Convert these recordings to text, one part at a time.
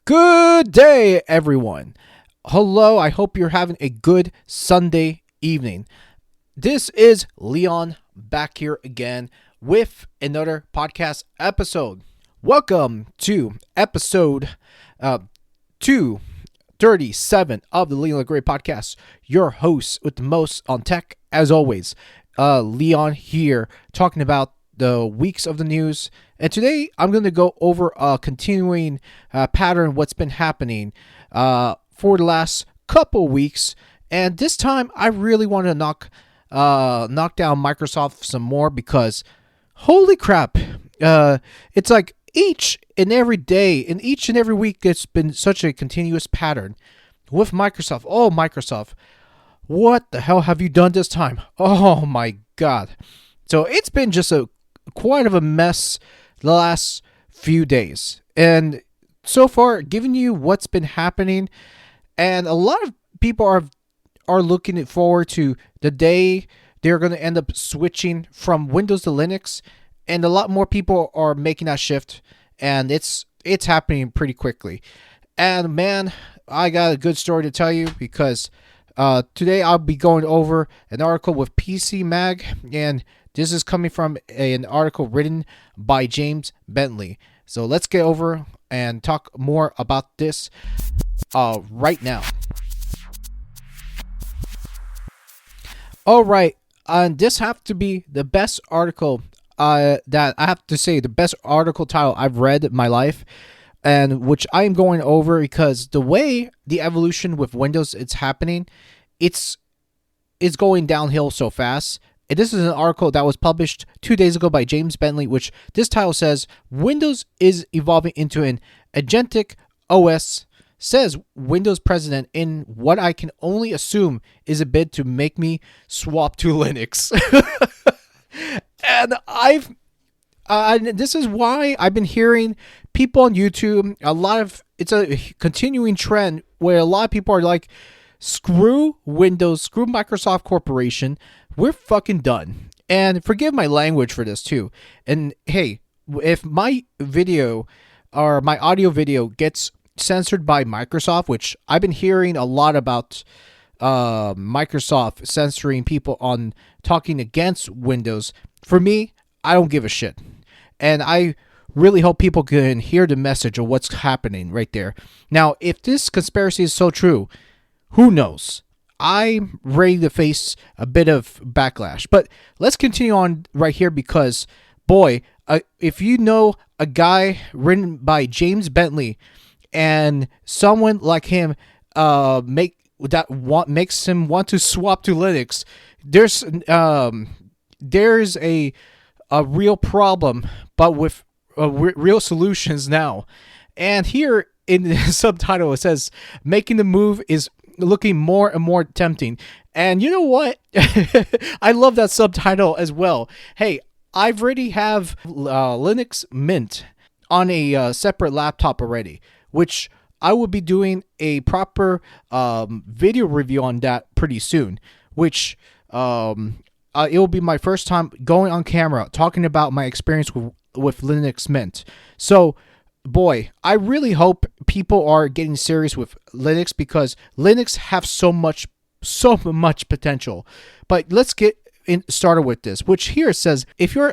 Good day, everyone. Hello, I hope you're having a good Sunday evening. This is Leon back here again with another podcast episode. Welcome to episode 237 of the Leon LeGray podcast. Your host with the most on tech, as always. Leon here talking about the weeks of the news. And today I'm going to go over a continuing pattern, what's been happening for the last couple weeks. And this time I really want to knock down Microsoft some more because holy crap, it's like each and every day and each and every week it's been such a continuous pattern with Microsoft. Oh, Microsoft, what the hell have you done this time? Oh my God. So it's been just quite of a mess the last few days, and so far giving you what's been happening, and a lot of people are looking forward to the day they're going to end up switching from Windows to Linux, and a lot more people are making that shift, and it's happening pretty quickly. And man, I got a good story to tell you because today I'll be going over an article with PC Mag, and this is coming from an article written by James Bentley. So let's get over and talk more about this right now. All right, and this have to be the best article that I have to say, the best article title I've read in my life, and which I am going over because the way the evolution with Windows it's happening, it's going downhill so fast. And this is an article that was published 2 days ago by James Bentley, which this title says, Windows is evolving into an Agentic OS, says Windows president in what I can only assume is a bid to make me swap to Linux. And this is why I've been hearing people on YouTube, it's a continuing trend where a lot of people are like, screw Windows, screw Microsoft Corporation, we're fucking done. And forgive my language for this too. And hey, if my video or my audio video gets censored by Microsoft, which I've been hearing a lot about Microsoft censoring people on talking against Windows, for me, I don't give a shit. And I really hope people can hear the message of what's happening right there. Now, if this conspiracy is so true, who knows? I'm ready to face a bit of backlash. But let's continue on right here because, boy, if you know a guy written by James Bentley and someone like him makes him want to swap to Linux, there's a real problem, but with real solutions now. And here in the subtitle it says, making the move is looking more and more tempting. And you know what? I love that subtitle as well. Hey, I already have Linux Mint on a separate laptop already, which I will be doing a proper video review on that pretty soon, which it will be my first time going on camera talking about my experience with Linux Mint. So boy, I really hope people are getting serious with Linux because Linux have so much potential. But let's get started with this, which here says, if you're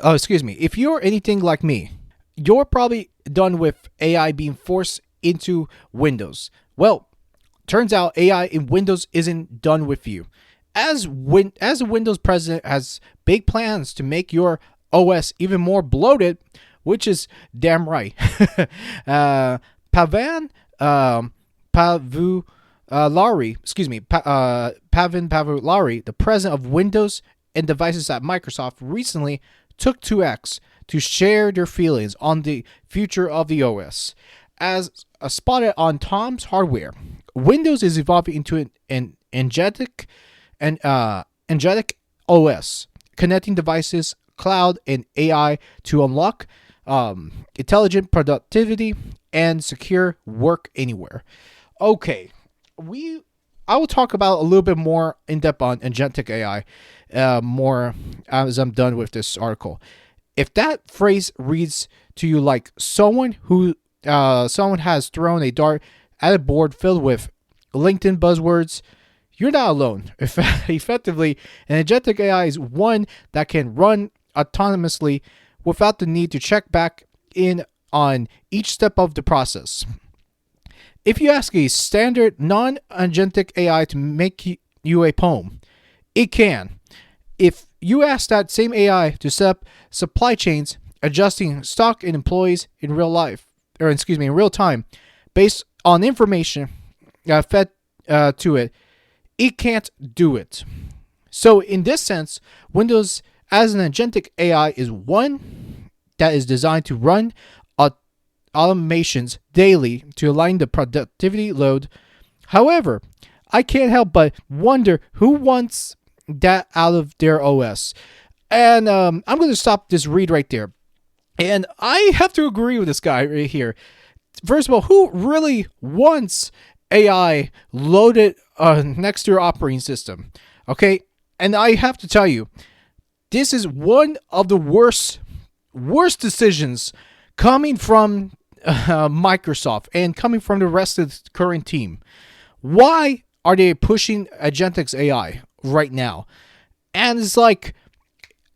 anything like me, you're probably done with AI being forced into Windows. Well, turns out AI in Windows isn't done with you. As a Windows president has big plans to make your OS even more bloated, which is damn right. Pavan Pavulari, the president of Windows and Devices at Microsoft, recently took to X to share their feelings on the future of the OS. As spotted on Tom's Hardware, Windows is evolving into an Agentic OS, connecting devices, cloud, and AI to unlock intelligent productivity and secure work anywhere. Okay, I will talk about a little bit more in depth on agentic AI more as I'm done with this article. If that phrase reads to you like someone who someone has thrown a dart at a board filled with LinkedIn buzzwords, you're not alone. Effectively, an agentic AI is one that can run autonomously without the need to check back in on each step of the process. If you ask a standard non-agentic AI to make you a poem, it can. If you ask that same AI to set up supply chains, adjusting stock and employees in in real time, based on information fed to it, it can't do it. So in this sense, Windows as an agentic AI is one that is designed to run automations daily to align the productivity load. However, I can't help but wonder who wants that out of their OS. And I'm going to stop this read right there. And I have to agree with this guy right here. First of all, who really wants AI loaded next to your operating system? Okay, and I have to tell you, this is one of the worst decisions coming from Microsoft and coming from the rest of the current team. Why are they pushing Agentic AI right now? And it's like,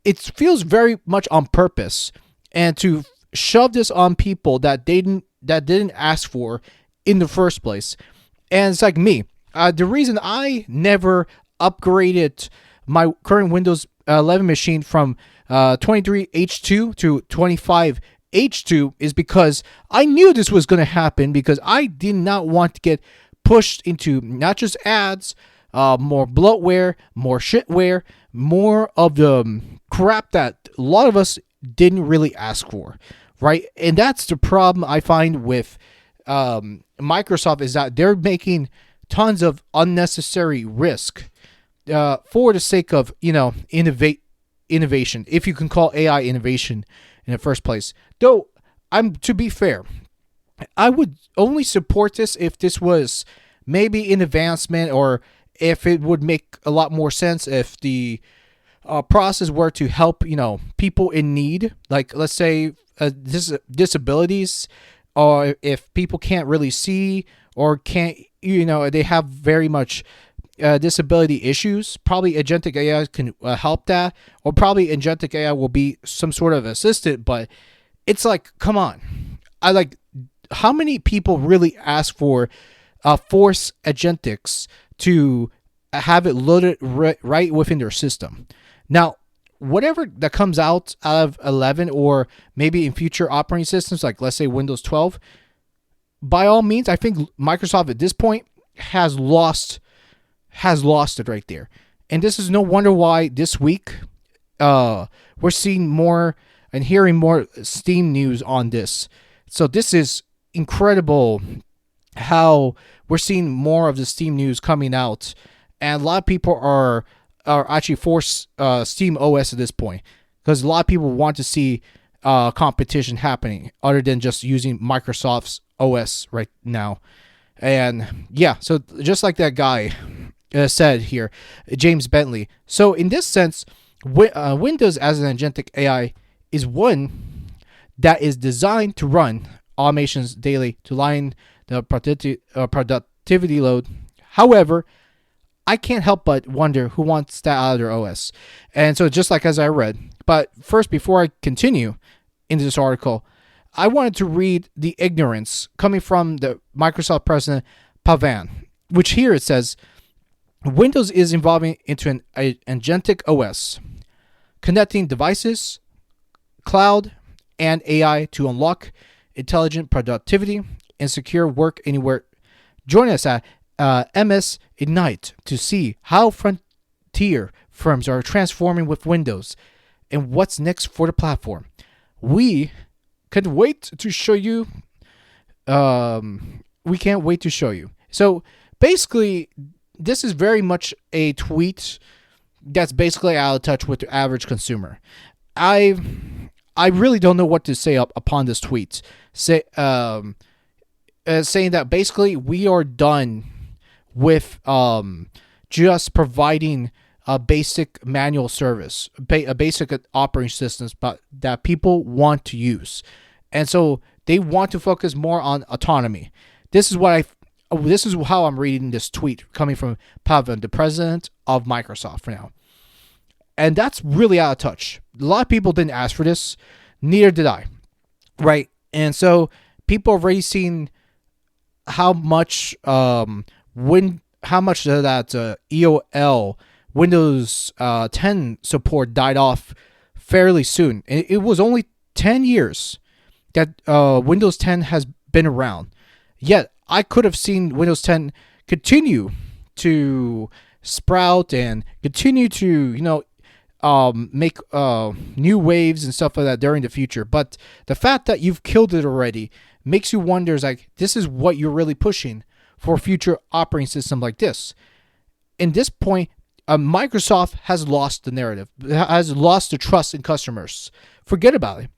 it feels very much on purpose, and to shove this on people that didn't ask for in the first place. And it's like me. The reason I never upgraded my current Windows 11 machine from 23H2 to 25H2 is because I knew this was going to happen, because I did not want to get pushed into not just ads, more bloatware, more shitware, more of the crap that a lot of us didn't really ask for, right? And that's the problem I find with Microsoft, is that they're making tons of unnecessary risk for the sake of, innovation, if you can call AI innovation in the first place. Though, to be fair, I would only support this if this was maybe an advancement, or if it would make a lot more sense if the process were to help, people in need, like let's say disabilities, or if people can't really see, or can't, they have very much disability issues. Probably Agentic AI can help that, or probably Agentic AI will be some sort of assistant. But it's like, come on, how many people really ask for force Agentics to have it loaded right within their system? Now, whatever that comes out of 11, or maybe in future operating systems, like let's say Windows 12, by all means, I think Microsoft at this point has lost it right there. And this is no wonder why this week we're seeing more and hearing more Steam news on this. So this is incredible how we're seeing more of the Steam news coming out, and a lot of people are actually for Steam OS at this point, because a lot of people want to see competition happening other than just using Microsoft's OS right now. And yeah, so just like that guy said here, James Bentley. So in this sense, Windows as an agentic AI is one that is designed to run automations daily to line the productivity load. However, I can't help but wonder who wants that out of their OS. And so just like as I read, but first, before I continue into this article, I wanted to read the ignorance coming from the Microsoft president, Pavan, which here it says, Windows is evolving into an agentic OS, connecting devices, cloud, and AI to unlock intelligent productivity and secure work anywhere. Join us at MS Ignite to see how frontier firms are transforming with Windows and what's next for the platform. We can't wait to show you. We can't wait to show you. So basically, this is very much a tweet that's basically out of touch with the average consumer. I really don't know what to say upon this tweet. Saying that basically we are done with just providing a basic manual service, a basic operating systems, but that people want to use. And so They want to focus more on autonomy. This is how I'm reading this tweet coming from Pavan, the president of Microsoft now. And that's really out of touch. A lot of people didn't ask for this. Neither did I. Right? And so people have already seen how much that EOL Windows 10 support died off fairly soon. It was only 10 years that Windows 10 has been around. Yet I could have seen Windows 10 continue to sprout and continue to make new waves and stuff like that during the future. But the fact that you've killed it already makes you wonder, like, this is what you're really pushing for future operating system like this. In this point, Microsoft has lost the narrative, has lost the trust in customers. Forget about it.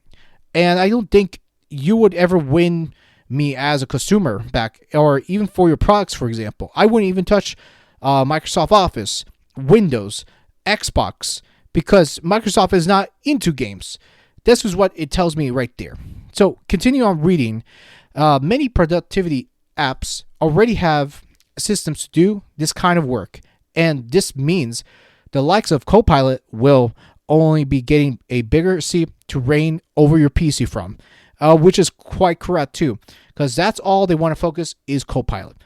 And I don't think you would ever win me as a consumer back, or even for your products, for example. I wouldn't even touch Microsoft Office, Windows, Xbox, because Microsoft is not into games. This is what it tells me right there. So continue on reading. Many productivity apps already have systems to do this kind of work. And this means the likes of Copilot will only be getting a bigger seat to reign over your PC from, which is quite correct too, because that's all they want to focus is Copilot.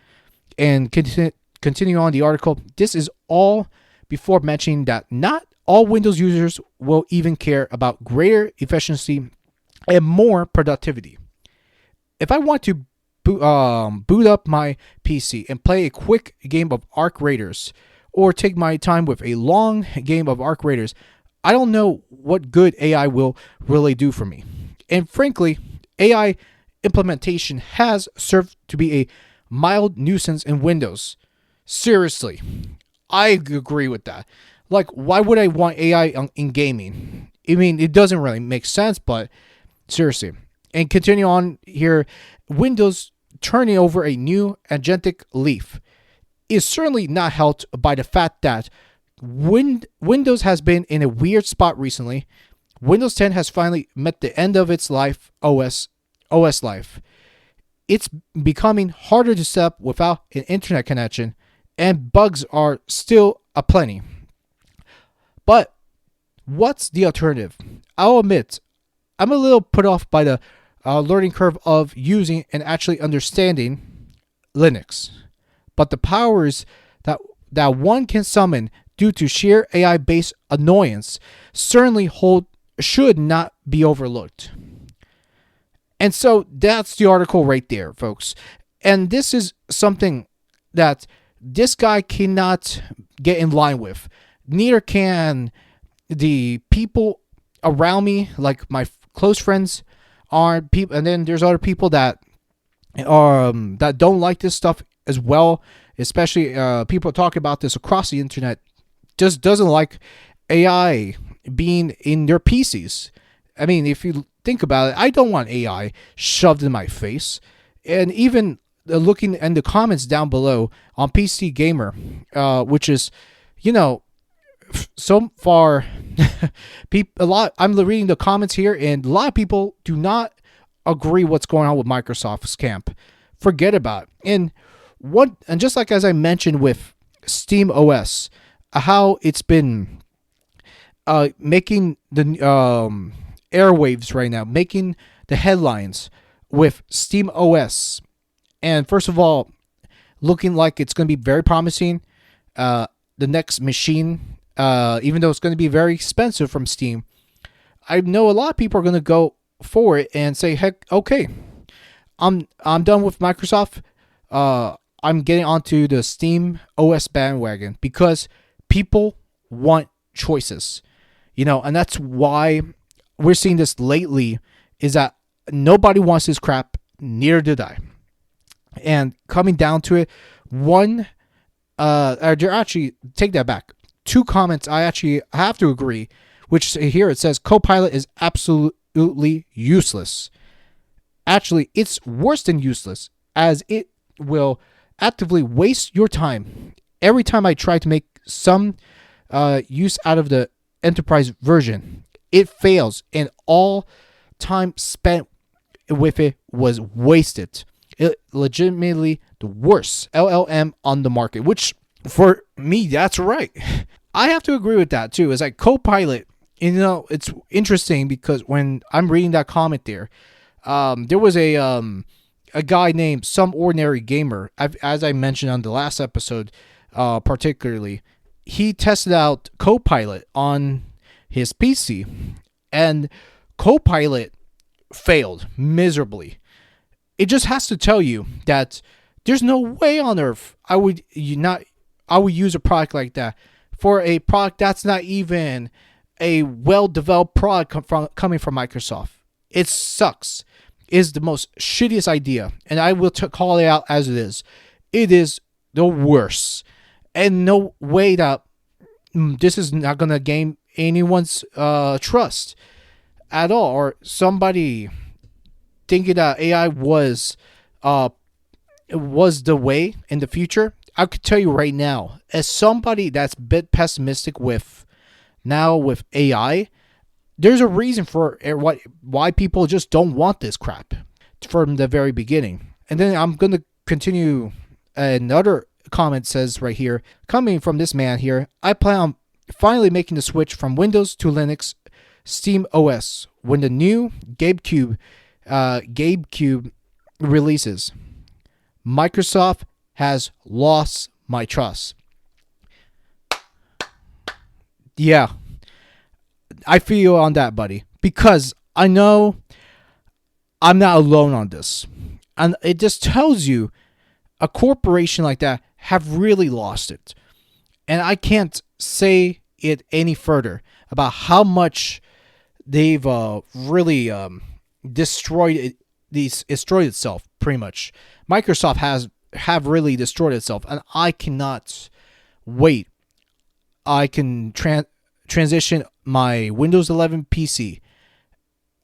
And continue on the article. This is all before mentioning that not all Windows users will even care about greater efficiency and more productivity. If I want to boot up my PC and play a quick game of Arc Raiders, or take my time with a long game of Arc Raiders, I don't know what good AI will really do for me. And frankly, AI implementation has served to be a mild nuisance in Windows. Seriously, I agree with that. Like, why would I want AI in gaming? I mean, it doesn't really make sense, but seriously. And continue on here, Windows turning over a new agentic leaf is certainly not helped by the fact that Windows has been in a weird spot recently. Windows 10 has finally met the end of its OS life. It's becoming harder to set up without an internet connection, and bugs are still aplenty. But what's the alternative? I'll admit, I'm a little put off by the learning curve of using and actually understanding Linux. But the powers that one can summon due to sheer AI-based annoyance certainly should not be overlooked. And so that's the article right there, folks. And this is something that this guy cannot get in line with. Neither can the people around me, like my close friends are people, and then there's other people that don't like this stuff as well. Especially people talk about this across the internet. Just doesn't like AI being in their PCs. I mean, if you think about it, I don't want AI shoved in my face. And even looking in the comments down below on PC Gamer, which is, so far, I'm reading the comments here, and a lot of people do not agree what's going on with Microsoft's camp. Forget about it. And just like as I mentioned with Steam OS, how it's been making the airwaves right now, making the headlines with Steam OS. And first of all, looking like it's going to be very promising. The next machine, even though it's going to be very expensive from Steam, I know a lot of people are going to go for it and say, heck, okay, I'm done with Microsoft. I'm getting onto the Steam OS bandwagon because people want choices, and that's why we're seeing this lately, is that nobody wants this crap, neither did I. And coming down to it, actually, take that back. 2 comments I actually have to agree, which here it says Copilot is absolutely useless. Actually, it's worse than useless, as it will actively waste your time. Every time I try to make some use out of the enterprise version, it fails, and all time spent with it was wasted. It legitimately the worst LLM on the market, which for me, that's right. I have to agree with that too. It's like Copilot, it's interesting because when I'm reading that comment there was a guy named Some Ordinary Gamer, as I mentioned on the last episode, particularly, he tested out Copilot on his PC, and Copilot failed miserably. It just has to tell you that there's no way on earth I would use a product like that for a product that's not even a well-developed product coming from Microsoft. It sucks. It's the most shittiest idea, and I will call it out as it is. It is the worst, and no way that this is not gonna gain anyone's trust at all, or somebody thinking that AI was the way in the future. I could tell you right now, as somebody that's a bit pessimistic with AI, there's a reason for why people just don't want this crap from the very beginning. And then I'm going to continue. Another comment says right here, coming from this man here, I plan on finally making the switch from Windows to Linux Steam OS when the new GameCube releases. Microsoft has lost my trust. Yeah, I feel you on that, buddy, because I know I'm not alone on this. And it just tells you a corporation like that have really lost it. And I can't say it any further about how much they've really destroyed itself, pretty much. Microsoft have really destroyed itself, and I cannot wait. I can transition my Windows 11 PC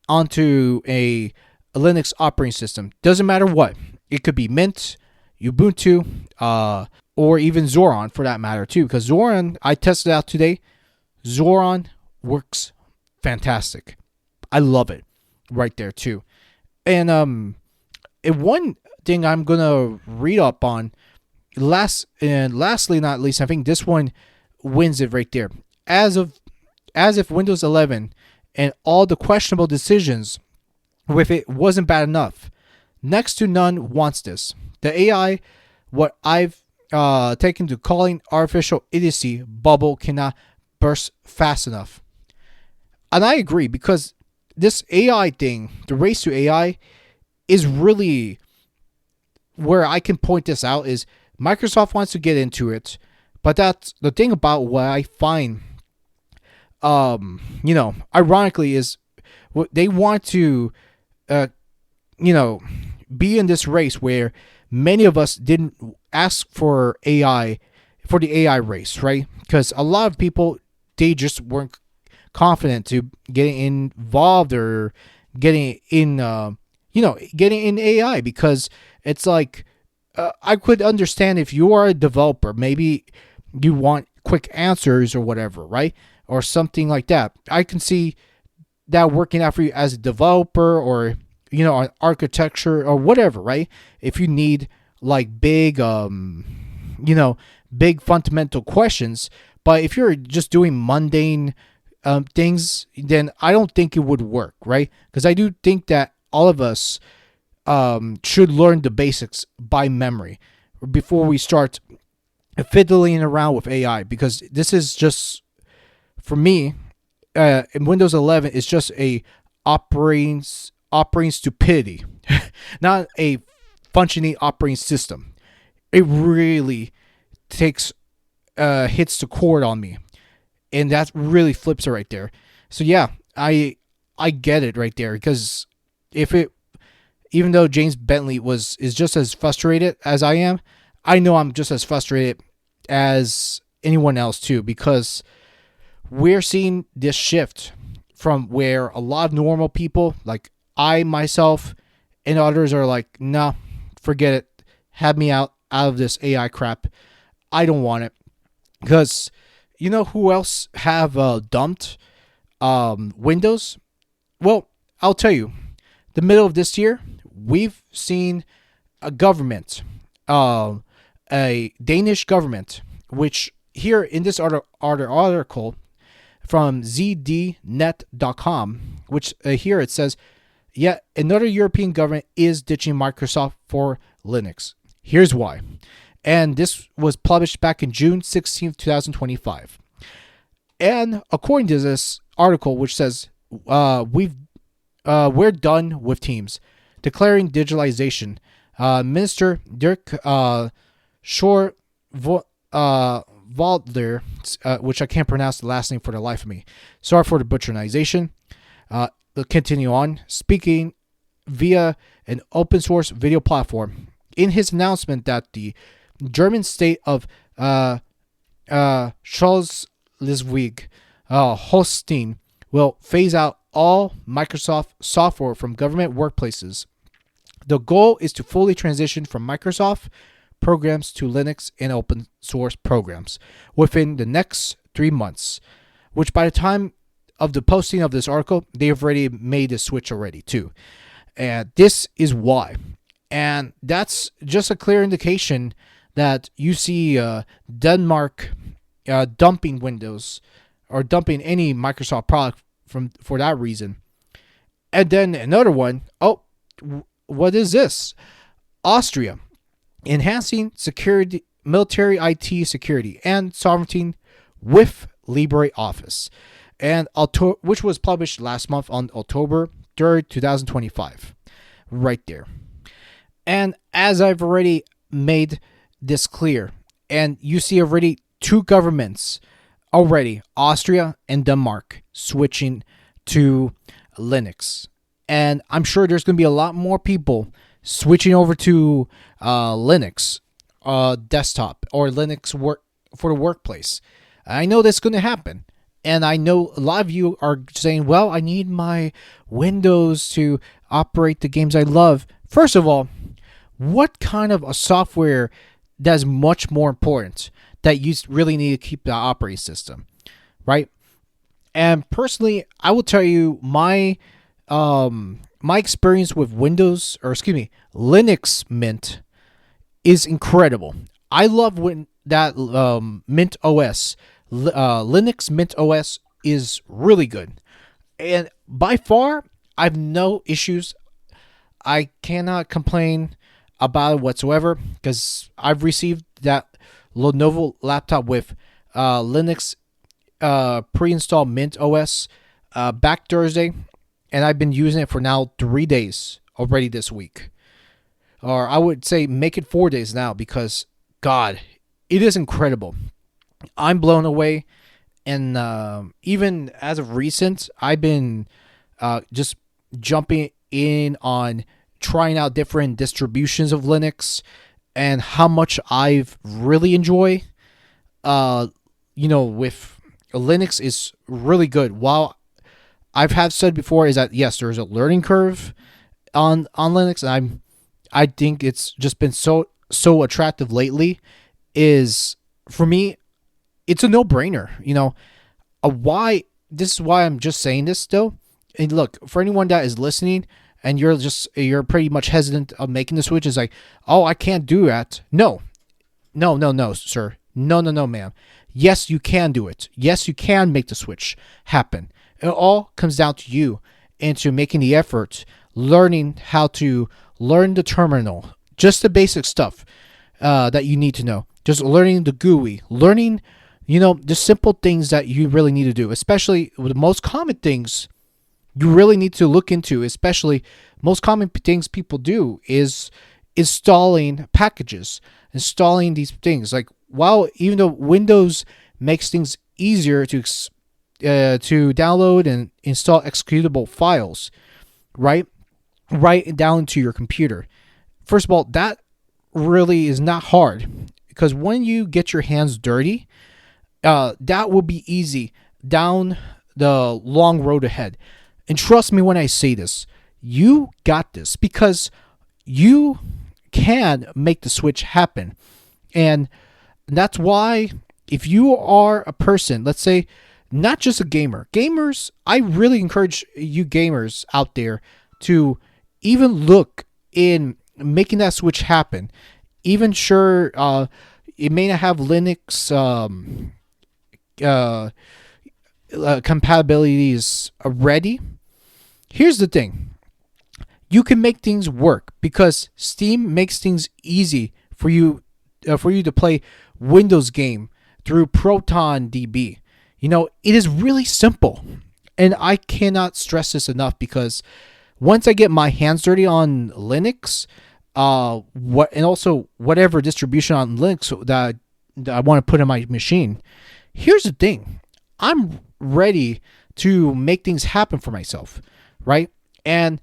onto a Linux operating system. Doesn't matter what. It could be Mint, Ubuntu, or even Zorin for that matter too. Because Zorin, I tested out today. Zorin works fantastic. I love it right there too. And one thing I'm gonna read up on, lastly not least, I think this one wins it right there. As if Windows 11 and all the questionable decisions with it wasn't bad enough, next to none wants this. The AI, what I've taken to calling artificial idiocy bubble, cannot burst fast enough. And I agree, because this AI thing, the race to AI, is really where I can point this out. Is Microsoft wants to get into it, but that's the thing about what I find, ironically, is they want to, be in this race where many of us didn't ask for AI, for the AI race, right? Because a lot of people, they just weren't confident to getting involved or getting in AI, because it's like, I could understand if you are a developer, maybe you want quick answers or whatever, right? Or something like that. I can see that working out for you as a developer, or an architecture or whatever, right? If you need like big fundamental questions. But if you're just doing mundane things, then I don't think it would work, right? Because I do think that all of us should learn the basics by memory before we start fiddling around with AI. Because this is just, for me, in Windows 11, it's just a operating stupidity, not a functioning operating system. It really hits the chord on me, and that really flips it right there. So yeah, I get it right there, because even though James Bentley is just as frustrated as I am, I know I'm just as frustrated as anyone else too, because we're seeing this shift from where a lot of normal people, like I myself and others, are like, nah, forget it, have me out of this AI crap. I don't want it. Because you know who else have dumped Windows? Well, I'll tell you. the middle of this year, we've seen a government, a Danish government, which here in this article from zdnet.com, which here it says, yet another European government is ditching Microsoft for Linux. Here's why. And this was published back in June 16th, 2025. And according to this article, which says, we're done with Teams, declaring digitalization. Minister Dirk Waldler, which I can't pronounce the last name for the life of me. Sorry for the butcherization. Continue on. Speaking via an open source video platform, in his announcement that the German state of Schleswig-Holstein will phase out all Microsoft software from government workplaces. The goal is to fully transition from Microsoft programs to Linux and open source programs within the next 3 months, which by the time of the posting of this article, they've already made the switch already too. And this is why. And that's just a clear indication that you see Denmark dumping Windows or dumping any Microsoft product for that reason. And then another one, what is this? Austria, enhancing security, military IT security and sovereignty with LibreOffice, and which was published last month on October 3rd, 2025. Right there. And as I've already made this clear, and you see already two governments already, Austria and Denmark, switching to Linux. And I'm sure there's going to be a lot more people switching over to Linux desktop or Linux work for the workplace. I know that's going to happen. And I know a lot of you are saying, well, I need my Windows to operate the games I love. First of all, what kind of a software that's much more important that you really need to keep the operating system, right? And personally, I will tell you my experience with Linux Mint is incredible. I love that Mint OS. Linux Mint OS is really good. And by far, I have no issues. I cannot complain about it whatsoever because I've received that Lenovo laptop with Linux pre-installed Mint OS back Thursday, and I've been using it for now 3 days already this week. Or I would say make it 4 days now because, God, it is incredible. I'm blown away. And even as of recent, I've been just jumping in on trying out different distributions of Linux and how much I've really enjoy. With Linux is really good. While I've said before is that yes, there's a learning curve on Linux, and I think it's just been so attractive lately. Is for me, it's a no-brainer. Why? This is why I'm just saying this still. And look, for anyone that is listening and you're pretty much hesitant of making the switch, is like, oh, I can't do that. No, sir. No, ma'am. Yes, you can do it. Yes, you can make the switch happen. It all comes down to you and to making the effort, learning how to learn the terminal, just the basic stuff that you need to know. Just learning the GUI, learning, the simple things that you really need to do, especially the most common things you really need to look into, especially most common things people do is installing packages, installing these things. Like, even though Windows makes things easier to download and install executable files, right down to your computer. First of all, that really is not hard because when you get your hands dirty, that will be easy down the long road ahead. And trust me when I say this, you got this because you can make the switch happen. And that's why if you are a person, let's say, not just a gamer. Gamers, I really encourage you gamers out there to even look in making that switch happen. Even sure, it may not have Linux uh, compatibilities ready. Here's the thing: you can make things work because Steam makes things easy for you to play Windows game through Proton DB. It is really simple, and I cannot stress this enough because once I get my hands dirty on Linux, and also whatever distribution on Linux that I want to put in my machine. Here's the thing: I'm ready to make things happen for myself, right? And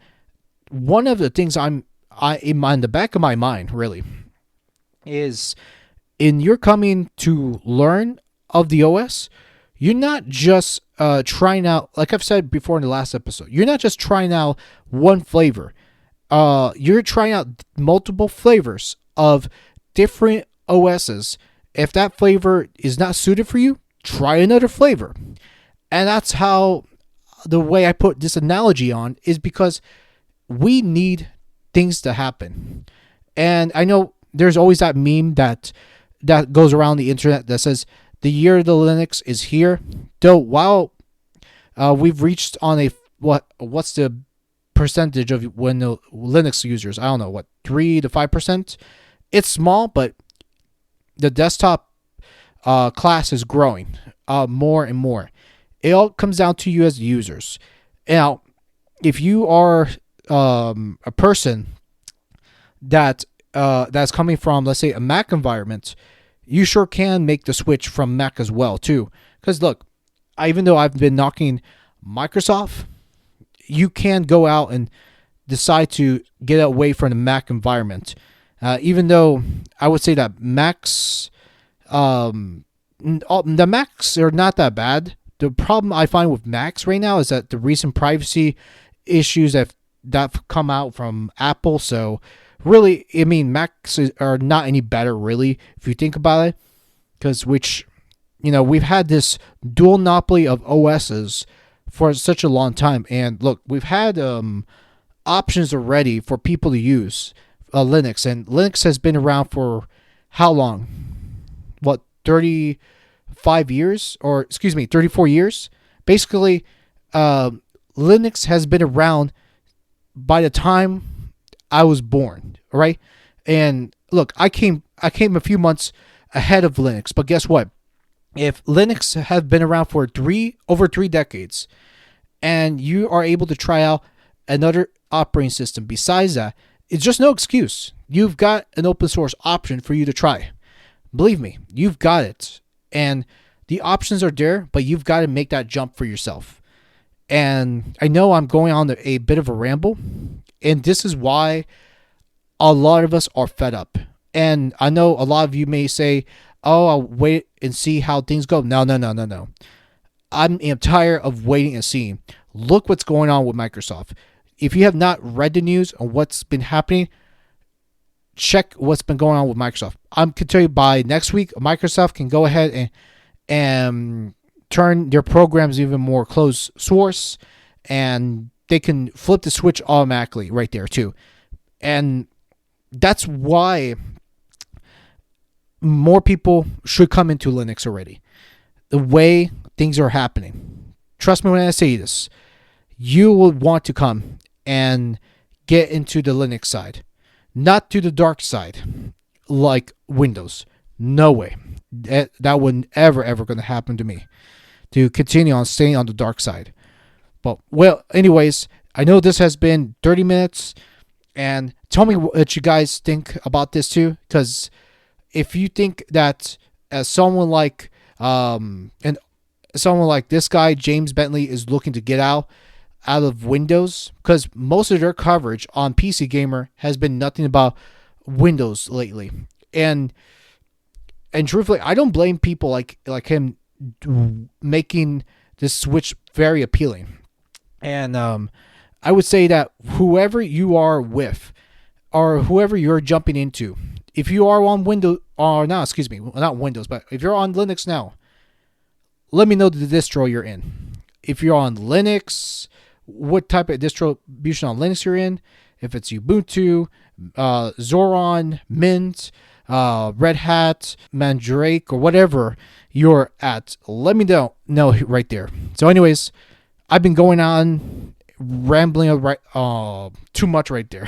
one of the things in the back of my mind really is, in your coming to learn of the OS, you're not just trying out, like I've said before in the last episode, you're not just trying out one flavor. You're trying out multiple flavors of different OSs. If that flavor is not suited for you, try another flavor. And that's how the way I put this analogy on is because we need things to happen. And I know there's always that meme that goes around the internet that says the year of the Linux is here. Though while we've reached on what's the percentage of when the Linux users, I don't know, 3 to 5%. It's small, but the desktop class is growing more and more. It all comes down to you as users. Now, if you are a person that's coming from, let's say, a Mac environment, you sure can make the switch from Mac as well too. Because look, even though I've been knocking Microsoft, you can go out and decide to get away from the Mac environment. Even though I would say that Macs, the Macs are not that bad. The problem I find with Macs right now is that the recent privacy issues that have come out from Apple. So really, I mean, Macs are not any better, really, if you think about it. Because we've had this dual monopoly of OSs for such a long time. And look, we've had options already for people to use Linux. And Linux has been around for how long? 35 years? Or, excuse me, 34 years? Basically, Linux has been around by the time I was born, right? And look, I came a few months ahead of Linux, but guess what? If Linux has been around for over 3 decades, and you are able to try out another operating system besides that, it's just no excuse. You've got an open source option for you to try. Believe me, you've got it. And the options are there, but you've got to make that jump for yourself. And I know I'm going on a bit of a ramble, and this is why a lot of us are fed up. And I know a lot of you may say, oh, I'll wait and see how things go. No. I'm tired of waiting and seeing. Look what's going on with Microsoft. If you have not read the news on what's been happening, check what's been going on with Microsoft. I can tell you by next week, Microsoft can go ahead and turn their programs even more closed source, and they can flip the switch automatically right there too. And that's why more people should come into Linux already. The way things are happening. Trust me when I say this. You will want to come and get into the Linux side. Not to the dark side like Windows. No way. That wouldn't ever going to happen to me. To continue on staying on the dark side. But, well, anyways, I know this has been 30 minutes. And tell me what you guys think about this too. Because if you think that someone like this guy, James Bentley, is looking to get out of Windows, because most of their coverage on PC Gamer has been nothing about Windows lately. And truthfully, I don't blame people like him making this switch very appealing. And I would say that whoever you are with, or whoever you're jumping into, if you are on Windows, or no, excuse me, not Windows, but if you're on Linux now, let me know the distro you're in. If you're on Linux, what type of distribution on Linux you're in, if it's Ubuntu, Zoran, Mint, Red Hat, Mandrake, or whatever you're at. Let me know right there. So anyways, I've been going on rambling too much right there.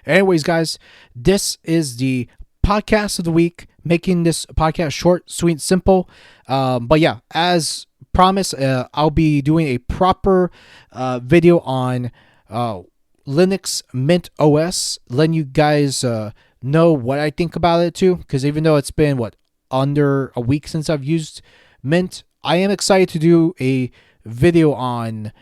Anyways, guys, this is the podcast of the week, making this podcast short, sweet, simple. But yeah, as promised, I'll be doing a proper video on Linux Mint OS, letting you guys know what I think about it too. Because even though it's been under a week since I've used Mint, I am excited to do a video on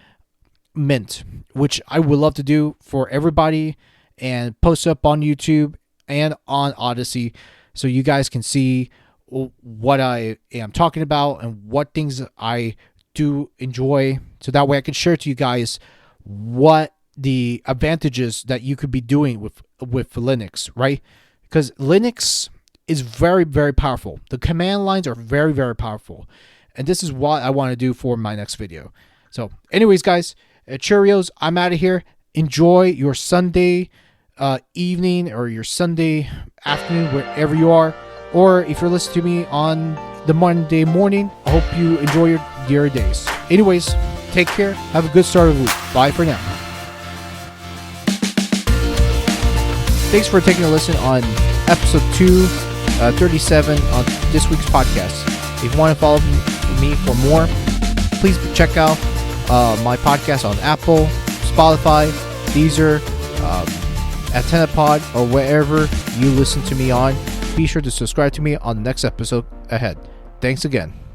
Mint, which I would love to do for everybody and post up on YouTube and on Odyssey, so you guys can see what I am talking about and what things I do enjoy, so that way I can share to you guys what the advantages that you could be doing with Linux, right? Because Linux is very, very powerful. The command lines are very, very powerful, and this is what I want to do for my next video. So anyways, guys, Cheerios, I'm out of here. Enjoy your Sunday evening or your Sunday afternoon, wherever you are. Or if you're listening to me on the Monday morning, I hope you enjoy your days. Anyways, take care. Have a good start of the week. Bye for now. Thanks for taking a listen on episode 237 on this week's podcast. If you want to follow me for more, please check out my podcast on Apple, Spotify, Deezer, AntennaPod, or wherever you listen to me on. Be sure to subscribe to me on the next episode ahead. Thanks again.